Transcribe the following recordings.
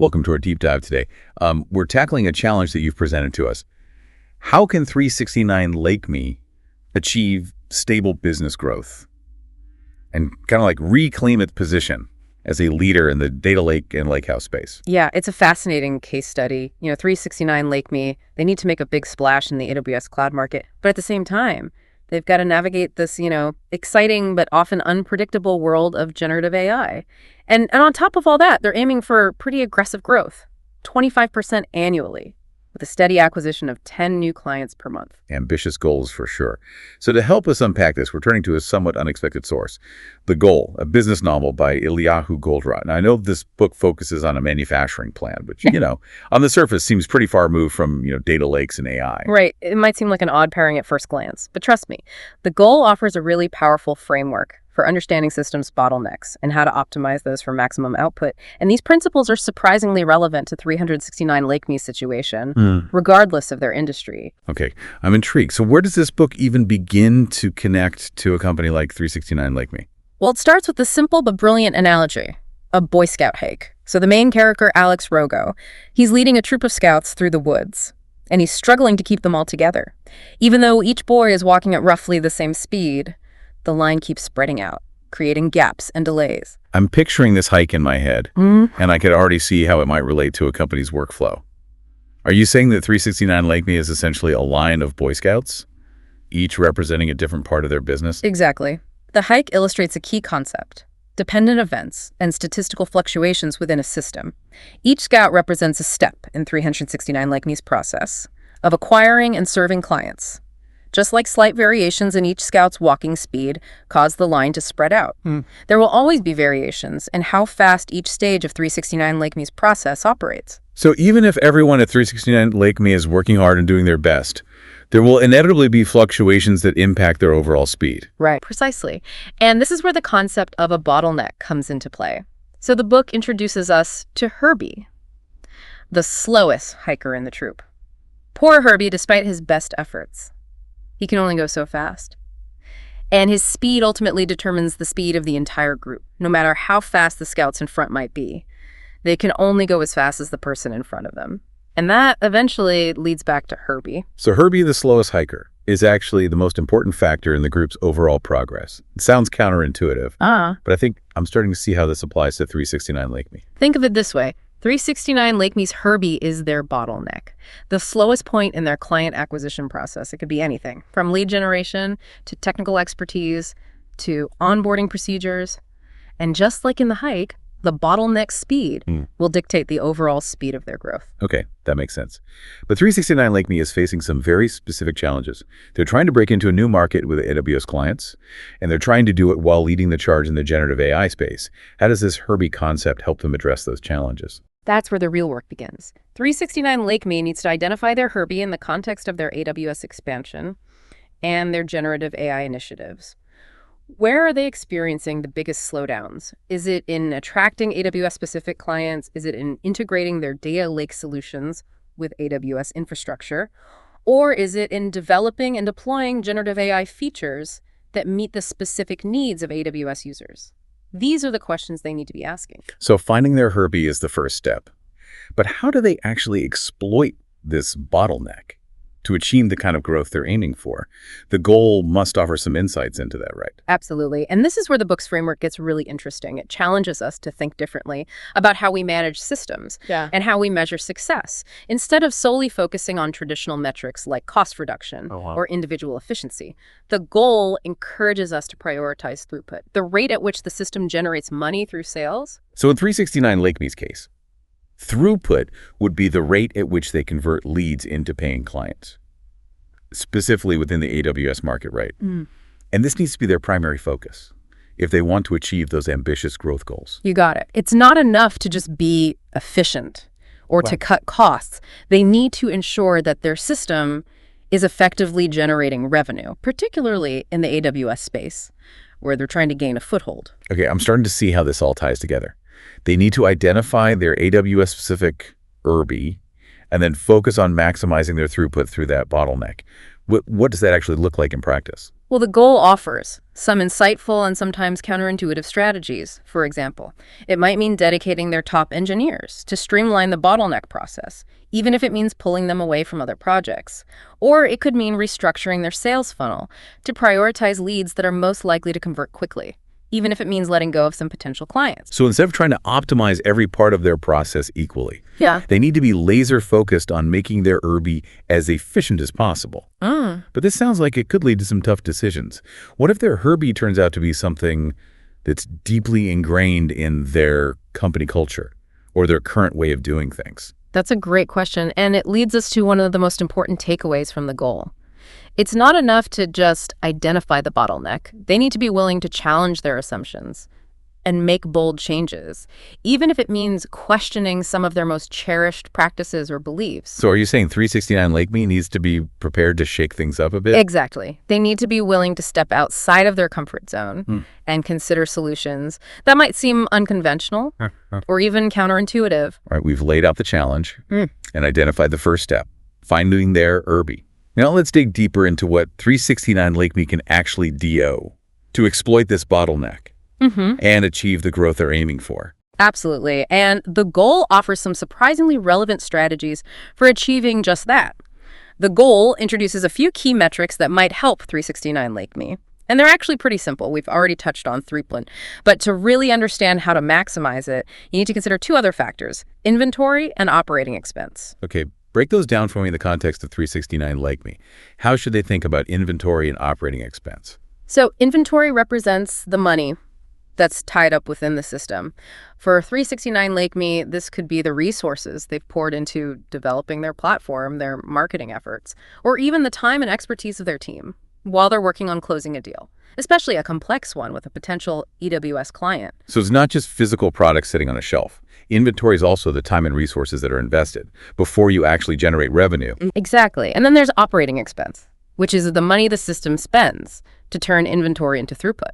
Welcome to our deep dive today. We're tackling a challenge that you've presented to us. How can 369LakeMe achieve stable business growth and kind of like reclaim its position as a leader in the data lake and lakehouse space? Yeah, it's a fascinating case study. 369LakeMe, they need to make a big splash in the AWS cloud market. But at the same time, they've got to navigate this, exciting but often unpredictable world of generative AI. And on top of all that, they're aiming for pretty aggressive growth, 25% annually, with a steady acquisition of 10 new clients per month. Ambitious goals for sure. So to help us unpack this, we're turning to a somewhat unexpected source. The Goal, a business novel by Eliyahu Goldratt. Now, I know this book focuses on a manufacturing plan, which, on the surface seems pretty far removed from, data lakes and AI. Right. It might seem like an odd pairing at first glance, but trust me, The Goal offers a really powerful framework for understanding systems bottlenecks and how to optimize those for maximum output. And these principles are surprisingly relevant to 369LakeMe's situation, regardless of their industry. Okay, I'm intrigued. So where does this book even begin to connect to a company like 369LakeMe? Well, it starts with the simple but brilliant analogy, a Boy Scout hike. So the main character, Alex Rogo, he's leading a troop of scouts through the woods, and he's struggling to keep them all together. Even though each boy is walking at roughly the same speed, the line keeps spreading out, creating gaps and delays. I'm picturing this hike in my head, and I could already see how it might relate to a company's workflow. Are you saying that 369LakeMe is essentially a line of Boy Scouts, each representing a different part of their business? Exactly. The hike illustrates a key concept: dependent events and statistical fluctuations within a system. Each scout represents a step in 369LakeMe's process of acquiring and serving clients. Just like slight variations in each scout's walking speed cause the line to spread out. There will always be variations in how fast each stage of 369LakeMe's process operates. So even if everyone at 369LakeMe is working hard and doing their best, there will inevitably be fluctuations that impact their overall speed. Right, precisely. And this is where the concept of a bottleneck comes into play. So the book introduces us to Herbie, the slowest hiker in the troop. Poor Herbie, despite his best efforts, he can only go so fast. And his speed ultimately determines the speed of the entire group, no matter how fast the scouts in front might be. They can only go as fast as the person in front of them. And that eventually leads back to Herbie. So Herbie, the slowest hiker, is actually the most important factor in the group's overall progress. It sounds counterintuitive, but I think I'm starting to see how this applies to 369LakeMe. Think of it this way. 369LakeMe's Herbie is their bottleneck, the slowest point in their client acquisition process. It could be anything, from lead generation to technical expertise to onboarding procedures. And just like in the hike, the bottleneck speed will dictate the overall speed of their growth. Okay, that makes sense. But 369LakeMe is facing some very specific challenges. They're trying to break into a new market with AWS clients, and they're trying to do it while leading the charge in the generative AI space. How does this Herbie concept help them address those challenges? That's where the real work begins. 369LakeMe needs to identify their Herbie in the context of their AWS expansion and their generative AI initiatives. Where are they experiencing the biggest slowdowns? Is it in attracting AWS-specific clients? Is it in integrating their data lake solutions with AWS infrastructure? Or is it in developing and deploying generative AI features that meet the specific needs of AWS users? These are the questions they need to be asking. So finding their Herbie is the first step. But how do they actually exploit this bottleneck to achieve the kind of growth they're aiming for? The Goal must offer some insights into that, right? Absolutely. And this is where the book's framework gets really interesting. It challenges us to think differently about how we manage systems and how we measure success, instead of solely focusing on traditional metrics like cost reduction or individual efficiency. The Goal encourages us to prioritize throughput, the rate at which the system generates money through sales. So in 369LakeMe's case, throughput would be the rate at which they convert leads into paying clients, specifically within the AWS market, right? And this needs to be their primary focus if they want to achieve those ambitious growth goals. You got it. It's not enough to just be efficient or to cut costs. They need to ensure that their system is effectively generating revenue, particularly in the AWS space, where they're trying to gain a foothold. Okay, I'm starting to see how this all ties together. They need to identify their AWS-specific Herbie, and then focus on maximizing their throughput through that bottleneck. What does that actually look like in practice? Well, the goal offers some insightful and sometimes counterintuitive strategies. For example, it might mean dedicating their top engineers to streamline the bottleneck process, even if it means pulling them away from other projects. Or it could mean restructuring their sales funnel to prioritize leads that are most likely to convert quickly, even if it means letting go of some potential clients. So instead of trying to optimize every part of their process equally, they need to be laser focused on making their Irby as efficient as possible. But this sounds like it could lead to some tough decisions. What if their Herbie turns out to be something that's deeply ingrained in their company culture or their current way of doing things? That's a great question, and it leads us to one of the most important takeaways from the goal. It's not enough to just identify the bottleneck. They need to be willing to challenge their assumptions and make bold changes, even if it means questioning some of their most cherished practices or beliefs. So are you saying 369LakeMe needs to be prepared to shake things up a bit? Exactly. They need to be willing to step outside of their comfort zone and consider solutions that might seem unconventional or even counterintuitive. All right, we've laid out the challenge and identified the first step, finding their Irby. Now let's dig deeper into what 369LakeMe can actually do to exploit this bottleneck and achieve the growth they're aiming for. Absolutely. And the goal offers some surprisingly relevant strategies for achieving just that. The goal introduces a few key metrics that might help 369LakeMe. And they're actually pretty simple. We've already touched on throughput. But to really understand how to maximize it, you need to consider two other factors: inventory and operating expense. Okay, break those down for me in the context of 369LakeMe. How should they think about inventory and operating expense? So inventory represents the money that's tied up within the system. For 369LakeMe, this could be the resources they've poured into developing their platform, their marketing efforts, or even the time and expertise of their team while they're working on closing a deal, especially a complex one with a potential EWS client. So it's not just physical products sitting on a shelf. Inventory is also the time and resources that are invested before you actually generate revenue. Exactly. And then there's operating expense, which is the money the system spends to turn inventory into throughput.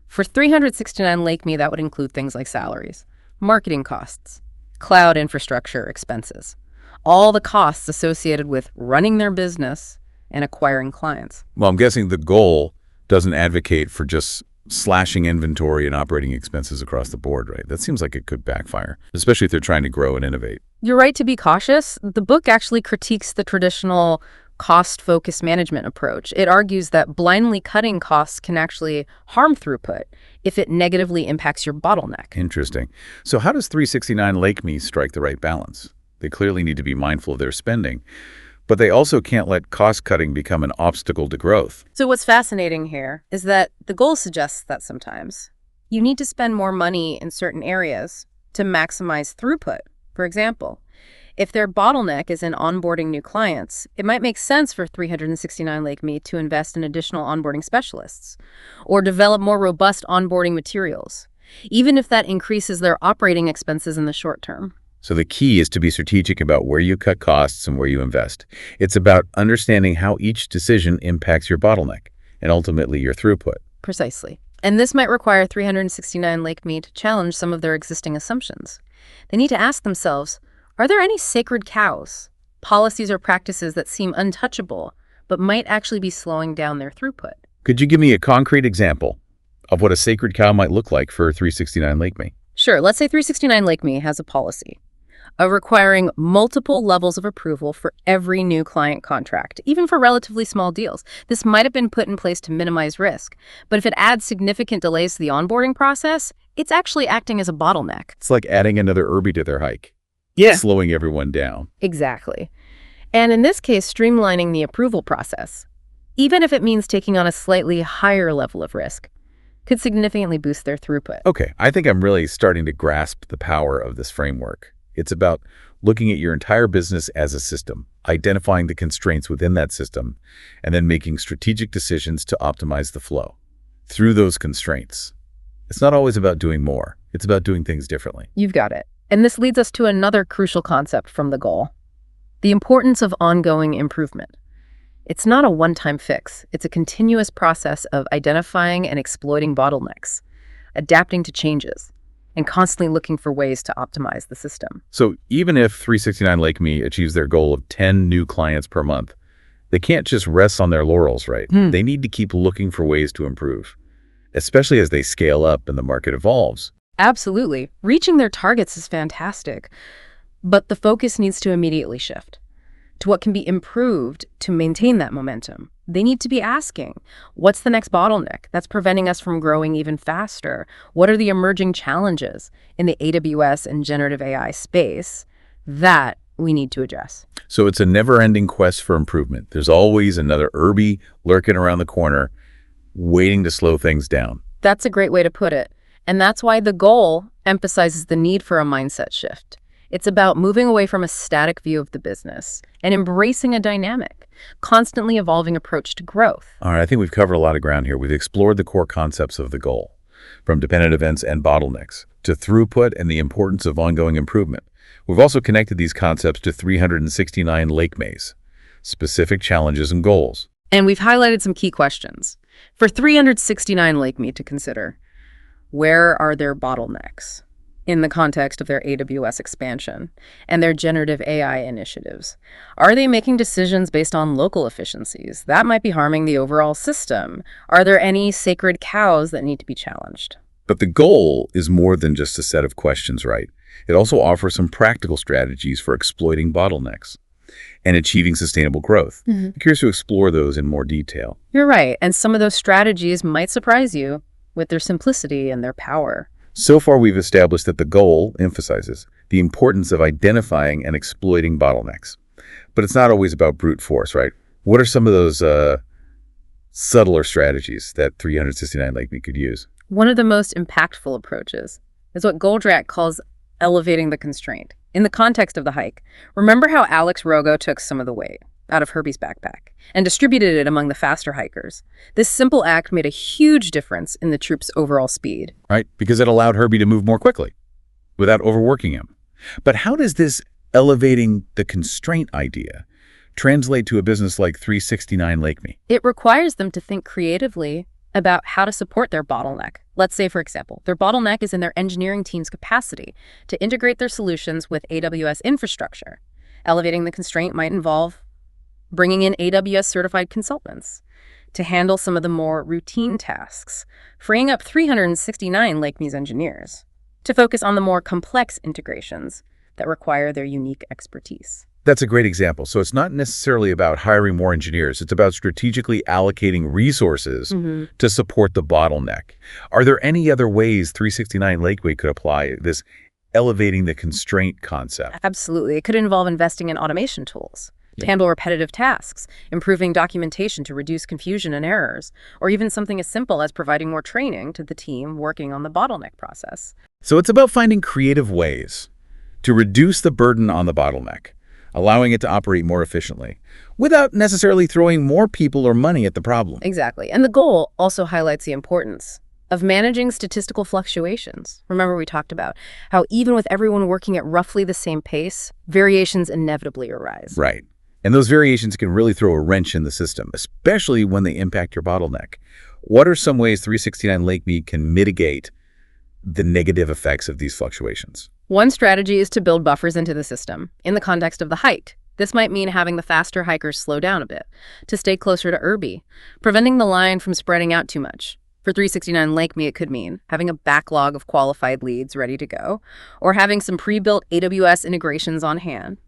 For 369LakeMe, that would include things like salaries, marketing costs, cloud infrastructure expenses, all the costs associated with running their business and acquiring clients. Well, I'm guessing the goal doesn't advocate for just slashing inventory and operating expenses across the board, right? That seems like it could backfire, especially if they're trying to grow and innovate. You're right to be cautious. The book actually critiques the traditional cost-focused management approach. It argues that blindly cutting costs can actually harm throughput if it negatively impacts your bottleneck. Interesting. So how does 369LakeMe strike the right balance? They clearly need to be mindful of their spending, but they also can't let cost-cutting become an obstacle to growth. So what's fascinating here is that the goal suggests that sometimes you need to spend more money in certain areas to maximize throughput. For example, if their bottleneck is in onboarding new clients, it might make sense for 369LakeMe to invest in additional onboarding specialists or develop more robust onboarding materials, even if that increases their operating expenses in the short term. So the key is to be strategic about where you cut costs and where you invest. It's about understanding how each decision impacts your bottleneck and ultimately your throughput. Precisely. And this might require 369LakeMe to challenge some of their existing assumptions. They need to ask themselves, are there any sacred cows, policies or practices that seem untouchable but might actually be slowing down their throughput? Could you give me a concrete example of what a sacred cow might look like for 369LakeMe? Sure. Let's say 369LakeMe has a policy of requiring multiple levels of approval for every new client contract, even for relatively small deals. This might have been put in place to minimize risk, but if it adds significant delays to the onboarding process, it's actually acting as a bottleneck. It's like adding another Irby to their hike. Slowing everyone down. Exactly. And in this case, streamlining the approval process, even if it means taking on a slightly higher level of risk, could significantly boost their throughput. Okay, I think I'm really starting to grasp the power of this framework. It's about looking at your entire business as a system, identifying the constraints within that system, and then making strategic decisions to optimize the flow through those constraints. It's not always about doing more. It's about doing things differently. You've got it. And this leads us to another crucial concept from the goal: the importance of ongoing improvement. It's not a one-time fix. It's a continuous process of identifying and exploiting bottlenecks, adapting to changes, and constantly looking for ways to optimize the system. So even if 369LakeMe achieves their goal of 10 new clients per month, they can't just rest on their laurels, right? They need to keep looking for ways to improve, especially as they scale up and the market evolves. Absolutely. Reaching their targets is fantastic, but the focus needs to immediately shift to what can be improved to maintain that momentum. They need to be asking, what's the next bottleneck that's preventing us from growing even faster? What are the emerging challenges in the AWS and generative AI space that we need to address? So it's a never-ending quest for improvement. There's always another Irby lurking around the corner, waiting to slow things down. That's a great way to put it. And that's why the goal emphasizes the need for a mindset shift. It's about moving away from a static view of the business and embracing a dynamic, constantly evolving approach to growth. All right, I think we've covered a lot of ground here. We've explored the core concepts of the goal, from dependent events and bottlenecks to throughput and the importance of ongoing improvement. We've also connected these concepts to 369 LakeMe's specific challenges and goals. And we've highlighted some key questions for 369 LakeMe to consider. Where are their bottlenecks in the context of their AWS expansion and their generative AI initiatives? Are they making decisions based on local efficiencies? That might be harming the overall system. Are there any sacred cows that need to be challenged? But the goal is more than just a set of questions, right? It also offers some practical strategies for exploiting bottlenecks and achieving sustainable growth. I'm curious to explore those in more detail. You're right, and some of those strategies might surprise you with their simplicity and their power. So far, we've established that the goal emphasizes the importance of identifying and exploiting bottlenecks. But it's not always about brute force, right? What are some of those subtler strategies that 369 LakeMe could use? One of the most impactful approaches is what Goldratt calls elevating the constraint. In the context of the hike, remember how Alex Rogo took some of the weight out of Herbie's backpack and distributed it among the faster hikers? This simple act made a huge difference in the troop's overall speed. Right, because it allowed Herbie to move more quickly without overworking him. But how does this elevating the constraint idea translate to a business like 369 LakeMe? It requires them to think creatively about how to support their bottleneck. Let's say, for example, their bottleneck is in their engineering team's capacity to integrate their solutions with AWS infrastructure. Elevating the constraint might involve bringing in AWS-certified consultants to handle some of the more routine tasks, freeing up 369 LakeMe's engineers to focus on the more complex integrations that require their unique expertise. That's a great example. So it's not necessarily about hiring more engineers. It's about strategically allocating resources to support the bottleneck. Are there any other ways 369 LakeMe could apply this elevating the constraint concept? Absolutely. It could involve investing in automation tools to handle repetitive tasks, improving documentation to reduce confusion and errors, or even something as simple as providing more training to the team working on the bottleneck process. So it's about finding creative ways to reduce the burden on the bottleneck, allowing it to operate more efficiently, without necessarily throwing more people or money at the problem. Exactly. And the goal also highlights the importance of managing statistical fluctuations. Remember, we talked about how even with everyone working at roughly the same pace, variations inevitably arise. Right. And those variations can really throw a wrench in the system, especially when they impact your bottleneck. What are some ways 369 LakeMe can mitigate the negative effects of these fluctuations? One strategy is to build buffers into the system in the context of the hike. This might mean having the faster hikers slow down a bit to stay closer to Irby, preventing the line from spreading out too much. For 369 LakeMe, it could mean having a backlog of qualified leads ready to go, or having some pre-built AWS integrations on hand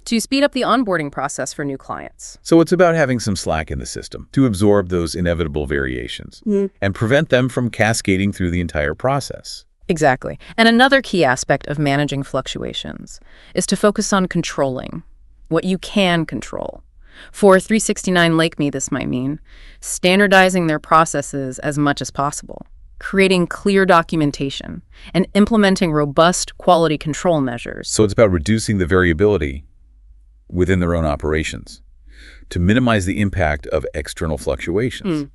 to speed up the onboarding process for new clients. So it's about having some slack in the system to absorb those inevitable variations and prevent them from cascading through the entire process. Exactly. And another key aspect of managing fluctuations is to focus on controlling what you can control. For 369 LakeMe, this might mean standardizing their processes as much as possible, creating clear documentation, and implementing robust quality control measures. So it's about reducing the variability within their own operations to minimize the impact of external fluctuations.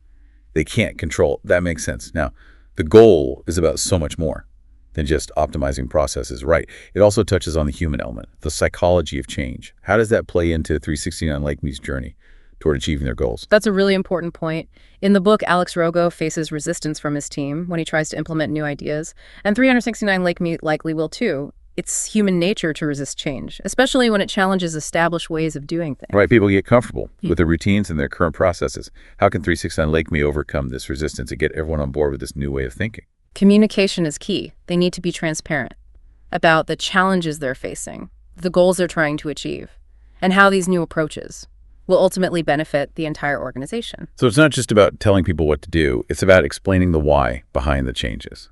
They can't control. That makes sense. Now, the goal is about so much more than just optimizing processes, right? It also touches on the human element, the psychology of change. How does that play into 369 LakeMe's journey toward achieving their goals. That's a really important point. In the book, Alex Rogo faces resistance from his team when he tries to implement new ideas, and 369LakeMe likely will too. It's human nature to resist change, especially when it challenges established ways of doing things. Right, people get comfortable with their routines and their current processes. How can 369LakeMe overcome this resistance and get everyone on board with this new way of thinking? Communication is key. They need to be transparent about the challenges they're facing, the goals they're trying to achieve, and how these new approaches will ultimately benefit the entire organization. So it's not just about telling people what to do, it's about explaining the why behind the changes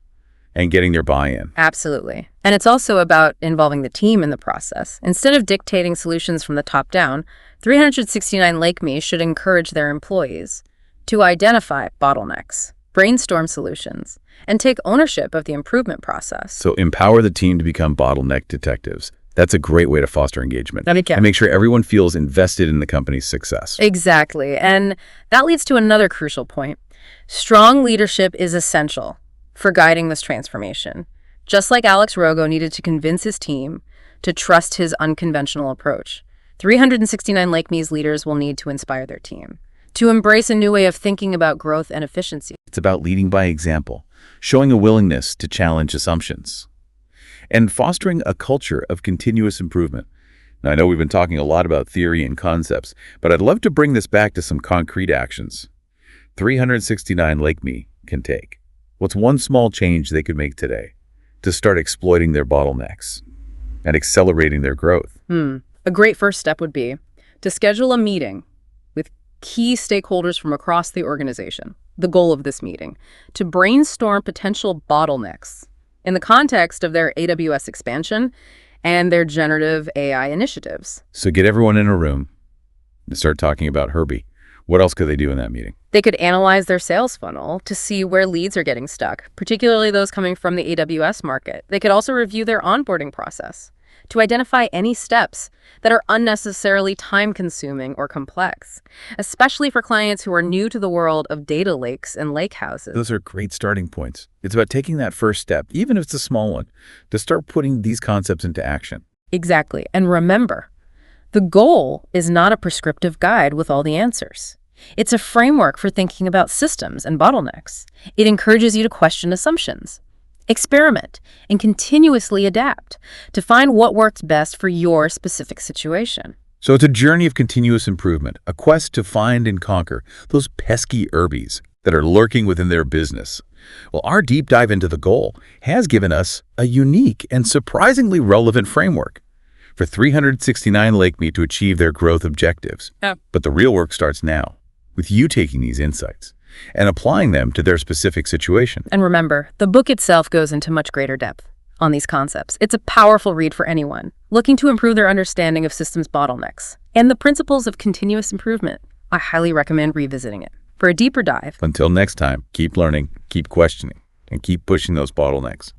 and getting their buy-in. Absolutely. And it's also about involving the team in the process. Instead of dictating solutions from the top down, 369LakeMe should encourage their employees to identify bottlenecks, brainstorm solutions, and take ownership of the improvement process. So empower the team to become bottleneck detectives. That's a great way to foster engagement and make sure everyone feels invested in the company's success. Exactly. And that leads to another crucial point. Strong leadership is essential for guiding this transformation. Just like Alex Rogo needed to convince his team to trust his unconventional approach, 369LakeMe's leaders will need to inspire their team to embrace a new way of thinking about growth and efficiency. It's about leading by example, showing a willingness to challenge assumptions, and fostering a culture of continuous improvement. Now, I know we've been talking a lot about theory and concepts, but I'd love to bring this back to some concrete actions 369LakeMe can take. What's one small change they could make today to start exploiting their bottlenecks and accelerating their growth? A great first step would be to schedule a meeting with key stakeholders from across the organization. The goal of this meeting, to brainstorm potential bottlenecks in the context of their AWS expansion and their generative AI initiatives. So get everyone in a room and start talking about Herbie. What else could they do in that meeting? They could analyze their sales funnel to see where leads are getting stuck, particularly those coming from the AWS market. They could also review their onboarding process to identify any steps that are unnecessarily time-consuming or complex, especially for clients who are new to the world of data lakes and lakehouses. Those are great starting points. It's about taking that first step, even if it's a small one, to start putting these concepts into action. Exactly. And remember, the goal is not a prescriptive guide with all the answers. It's a framework for thinking about systems and bottlenecks. It encourages you to question assumptions, experiment, and continuously adapt to find what works best for your specific situation. So it's a journey of continuous improvement, a quest to find and conquer those pesky Herbies that are lurking within their business. Well, our deep dive into the goal has given us a unique and surprisingly relevant framework for 369LakeMe to achieve their growth objectives. But the real work starts now, with you taking these insights and applying them to their specific situation. And remember, the book itself goes into much greater depth on these concepts. It's a powerful read for anyone looking to improve their understanding of systems bottlenecks and the principles of continuous improvement. I highly recommend revisiting it for a deeper dive. Until next time, keep learning, keep questioning, and keep pushing those bottlenecks.